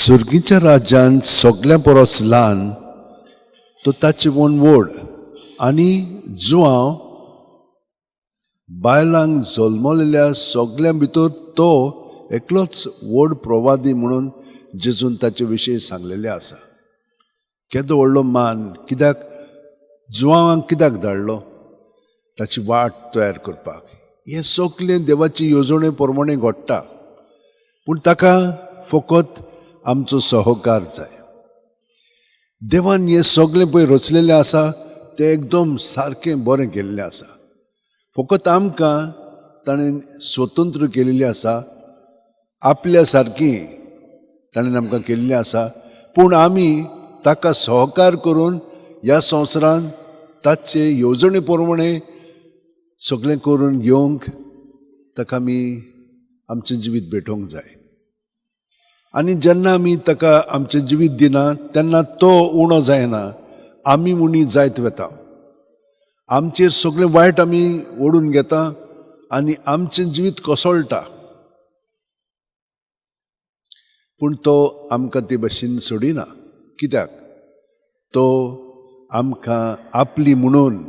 सुर्गीच्या राज्यान सगळ्या परस ल्हान तो ताचे वन व्हड आनी जुआंव बायलांक जल्मलेल्या सगळ्यां भितर तो एकलोच व्हड प्रवादी म्हणून जेजून ताचे विशीं सांगलेलें आसा. केदो व्हडलो मान कित्याक जुआंवांक कित्याक धाडलो ताची वाट तयार करपाक. हें सगळें देवाची येवजणे प्रमाणे घडटा, पूण ताका फकत आमचो सहकार जाय. देवान हें सगळें पळय रचलेलें आसा तें एकदम सारकें बरें केल्लें आसा. फकत आमकां ताणें स्वतंत्र केलेली आसा, आपल्या सारकी ताणें आमकां केल्ली आसा, पूण आमी ताका सहकार करून ह्या संवसारांत ताचे येवजणे प्रमाणे सगळें करून घेवंक ताका आमी आमचें जिवीत भेटोवंक जाय. आनी जेन्ना आमी ताका आमचें जिवीत दिना तेन्ना तो उणो जायना, आमी उणी जायत वता. आमचेर सगळें वायट आमी ओडून घेता आनी आमचें जिवीत कोसळटा. पूण तो आमकां ते भाशेन सोडिना. कित्याक तो आमकां आपली म्हणून,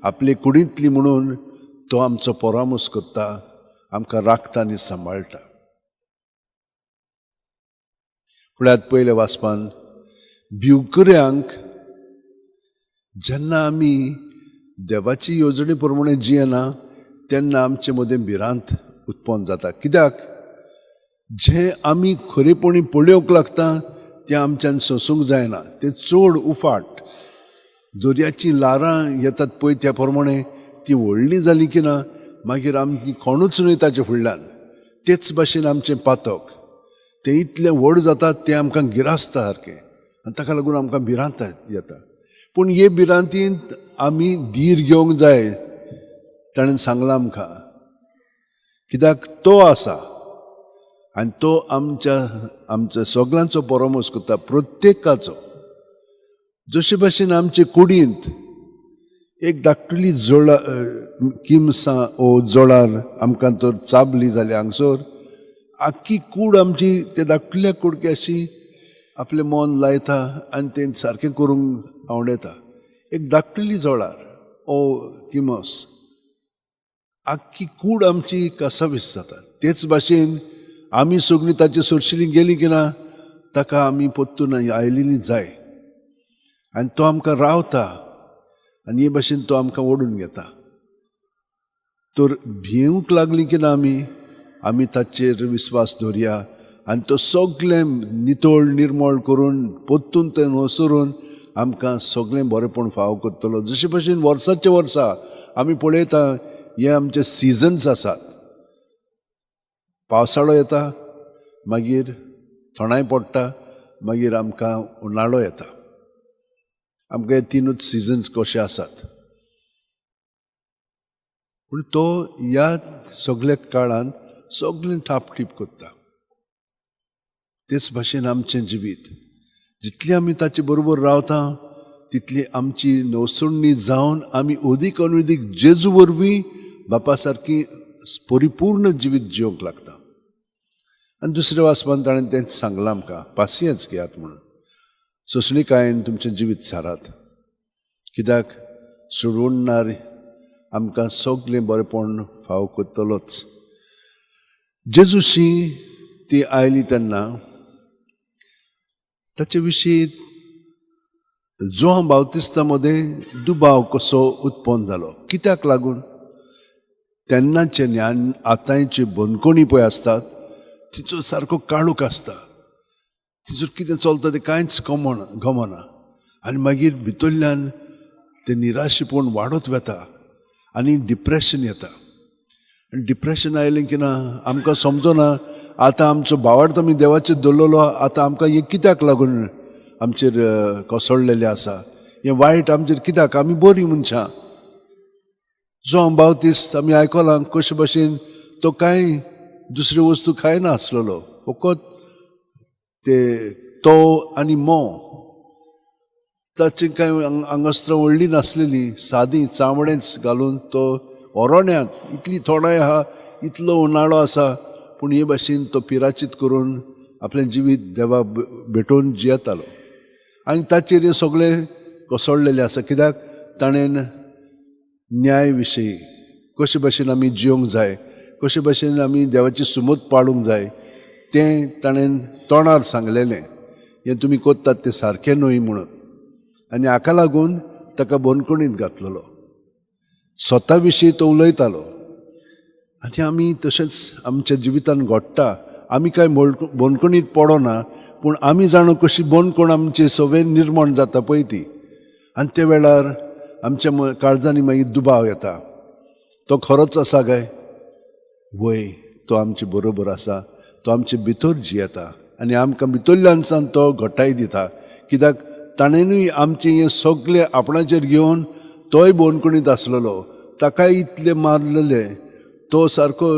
आपले कुडींतली म्हणून तो आमचो परामोस करता, आमकां राखता आनी सांबाळटा. पळयात पयले वाचपान भिवकऱ्यांक जेन्ना आमी देवाची येवजणे प्रमाणे जियेना तेन्ना आमचे मदें भिरांत उत्पन्न जाता. कित्याक जें आमी खरेपणी पळोवंक लागता तें आमच्यान सोंसूंक जायना. तें चड उफाट दर्याची ल्हारां येतात पळय त्या प्रमाणे ती व्हडली जाली की ना मागीर आमी कोणूच न्हय ताचे फुडल्यान. तेच भाशेन आमचें पातक तें इतलें व्हड जाता तें आमकां गिरासता सारकें, आनी ताका लागून आमकां भिरांत येता. पूण हे भिरांतींत आमी धीर घेवंक जाय. ताणें सांगलां आमकां, कित्याक तो आसा आनी तो आमच्या सगळ्यांचो परामोस करता, प्रत्येकाचो. जशे भाशेन आमचे कुडींत एक धाकटुली किमसां ओ जळार आमकां तर चाबली जाली हांगसर, आख्खी कूड आमची ते धाकटुल्या कुडके अशी आपलें मन लायता आनी तें सारकें करूंक आवडटा. एक धाकटुली जळार ओ किमस आख्खी कूड आमची कासावीस जाता. तेच भाशेन आमी सगळीं ताचे सुरशिलीं गेलीं की ना ताका आमी पोत्तून आयलेलीं जाय आनी तो आमकां रावता आनी हे भाशेन तो आमकां ओडून घेता. तर भिवंक लागलीं की ना आमी ताचेर विस्वास दवरया आनी तो सगळें नितळ निर्मळ करून पोत्तून तें वसरून आमकां सगळें बरेंपण फावो करतलो. जशे भाशेन वर्साचे वर्सा आमी पळयता हे आमचे सिजन्स आसात. पावसाळो येता, मागीर थंडाय पडटा, मागीर आमकां उनाळो येता. आमकां हे तिनूच सिजन्स कशे आसात. पूण तो ह्या सगळ्या काळांत सगळें ठापटीप करता. तेच भाशेन आमचें जिवीत जितली आमी ताचे बरोबर रावता तितली आमची नवसोडणी जावन आमी अदीक आनी अदीक जेजू वरवीं बापा सारकी परिपूर्ण जिवीत जिवंक लागता. आनी दुसऱ्या वाचपान ताणें तेंच सांगलां आमकां, पासियेंस घेयात म्हणून. सोंसणीकायेन तुमचें जिवीत सारात, कित्याक सोडवणार आमकां सगळें बरेंपण फावो करतलोच. जेजूशी ती आयली तेन्ना ताचे विशीं जोहान बावतिस्ता मदें दुबाव कसो उत्पन्न जालो. कित्याक लागून तेन्नाचे ज्ञान आतांचे बंदकोणी पळय आसतात तिचो सारको काळोख आसता. तिचेर कितें चलता तें कांयच गमना आनी मागीर भितरल्यान तें निराशेपण वाडत वता आनी डिप्रेशन येता. आनी डिप्रेशन आयलें की ना आमकां समजना आतां आमचो भावार्थ आमी देवाचेर दवरलेलो आतां आमकां हें कित्याक लागून आमचेर कोसळलेलें आसा, हें वायट आमचेर कित्याक, आमी बरीं मनशां. जो बावतिस्त आमी आयकलां कशे भाशेन तो कांय दुसऱ्यो वस्तू खायना आसलेलो, फकत ते तो आनी ताची कांय आंगस्त्रां व्हडलीं नासलेलीं, सादी चामडेंच घालून तो ओरोण्यांत इतली थोडाय आहा, इतलो उनाळो आसा, पूण हे भाशेन तो पिराचीत करून आपलें जिवीत देवा भेटोवन जियेतालो आनी ताचेर हें सगळें कोसळलेलें आसा कित्याक ताणें न्याय विशयी कशे भाशेन आमी जिवंक जाय कशे भाशेन आमी देवाची सुमत पाळूंक जाय तें ताणें तोंडार सांगलेलें हें तुमी कोत्तात तें सारकें न्हय म्हणून आनी हाका लागून ताका बोनकुणींत घातलेलो स्वता विशीं तो उलयतालो आनी आमी तशेंच आमच्या जिवितान घडटा आमी कांय बोनकुणींत पडोना पूण आमी जाणो कशी बोनकोण आमचे सवेन निर्माण जाता पळय ती आनी त्या वेळार आमच्या काळजांनी मागीर दुबाव येता तो खरोच आसा काय वय तो आमचे बरोबर आसा तो आमचे भितर जियेता आनी आमकां भितरल्यान सावन तो घटाय दिता कित्याक ताणेनूय आमचें हें सगळें आपणाचेर घेवन तोय बोनकुणीत आसलेलो ताकाय इतलें मारलेले तो सारको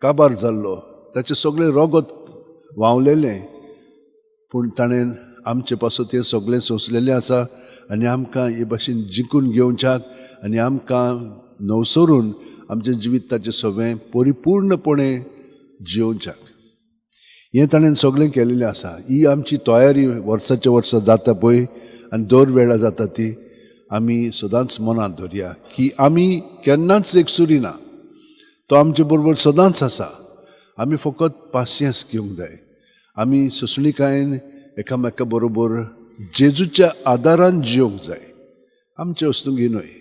काबार जाल्लो ताचें सगळें रगत व्हांवलेलें पूण ताणें आमचे पासून तें सगळें सोंसलेलें आसा आनी आमकां हे भाशेन जिखून घेवच्याक आनी आमकां नवसरून आमचें जिवीताचें सगळें परिपूर्णपणे जियोवच्याक हें ताणें सगळें केलेलें आसा ही आमची तयारी वर्साच्या वर्सा जाता पळय आनी दर वेळा जाता ती आमी सदांच मनांत धरया की आमी केन्नाच एकसुरी ना तो आमचे बरोबर सदांच आसा आमी फकत पासियेंस घेवंक जाय आमी ससणिकायेन एकामेका बरोबर जेजूच्या आदारान जियोंक जाय आमचे वस्तूंगी न्हय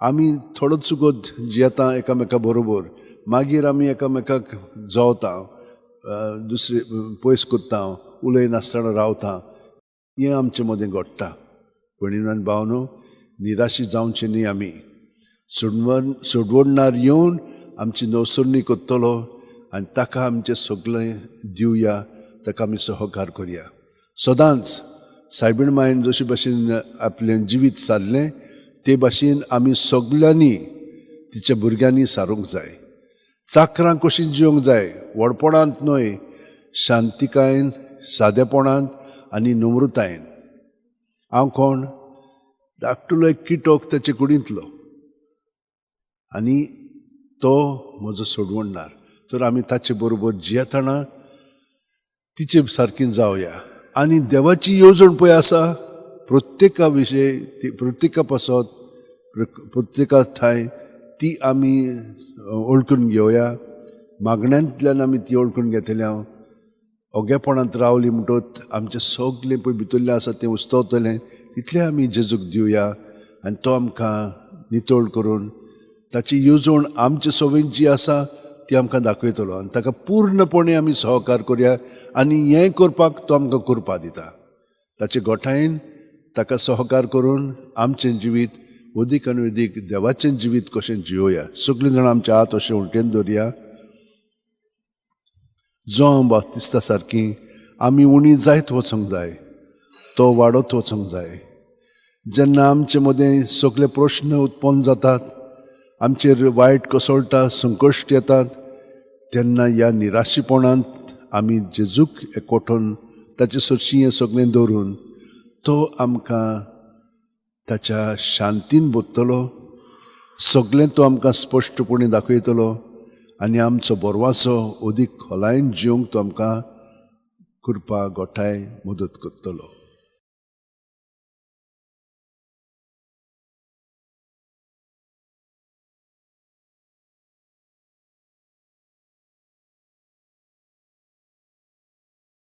आमी थोडो चुकोत जियेता एकामेका बरोबर मागीर आमी एकामेकाक जोवता दुसरे पयस कोत्ता उलयनासतना रावता हें आमचे मदें घडटा भयणीनो आनी भावनो निराशी जावचें न्ही आमी सोडवणदार येवन आमची नवसरणी कोत्तलो आनी ताका आमचें सगळें दिवया ताका आमी सहकार करया सदांच सायबीण मायन जशे भाशेन आपलें जिवीत सारलें ते भाशेन आमी सगळ्यांनी तिच्या भुरग्यांनी सारूंक जाय चाकरां कशीं जियोंक जाय व्हडपणांत न्हय शांतिकायेन सादेपणांत आनी नम्रतायेन हांव कोण धाकटुलो एक किटोक ताचे कुडींतलो आनी तो म्हजो सोडवणदार तर आमी ताचे बरोबर जियेतना तिचे सारकीं जावया आनी देवाची येवजण पळय आसा प्रत्येका विशयी ती प्रत्येका पासत प्रत्येका ठांय ती आमी ओळखून घेवया मागण्यांतल्यान आमी ती ओळखून घेतल्या ओगेपणांत रावली म्हणटच आमचें सगळें पळय भितरलें आसा तें उस्तवतलें तितलें आमी जेजूक दिवया आनी तो आमकां नितळ करून ताची येवजण आमचे सवेन जी आसा ती आमकां दाखयतलो आनी ताका पूर्णपणे आमी सहकार करया आनी हें करपाक तो आमकां करपा दिता ताचे गोठायेन ताका सहकार करून आमचें जिवीत अदीक आनी अदीक देवाचें जिवीत कशें जियोया सगळीं जाणां आमच्या हात अशें उलटेन दवरया जो बाप्तिस्ता सारकी आमी उणी जायत वचूंक जाय तो वाडत वचूंक जाय जेन्ना आमचे मदें सगळे प्रश्न उत्पन्न जातात आमचेर वायट कोसळटा संकश्ट येतात तेन्ना ह्या निराशीपणांत आमी जेजूक एकवटून ताचे सरशीं हें सगळें दवरून तो आमकां ताच्या शांतीन बोधतलो सगळें तो आमकां स्पश्टपणे दाखयतलो आनी आमचो बोरवाचो अदीक खोलायेन जिवंक तो आमकां कृपा गोठाय मदत करतलो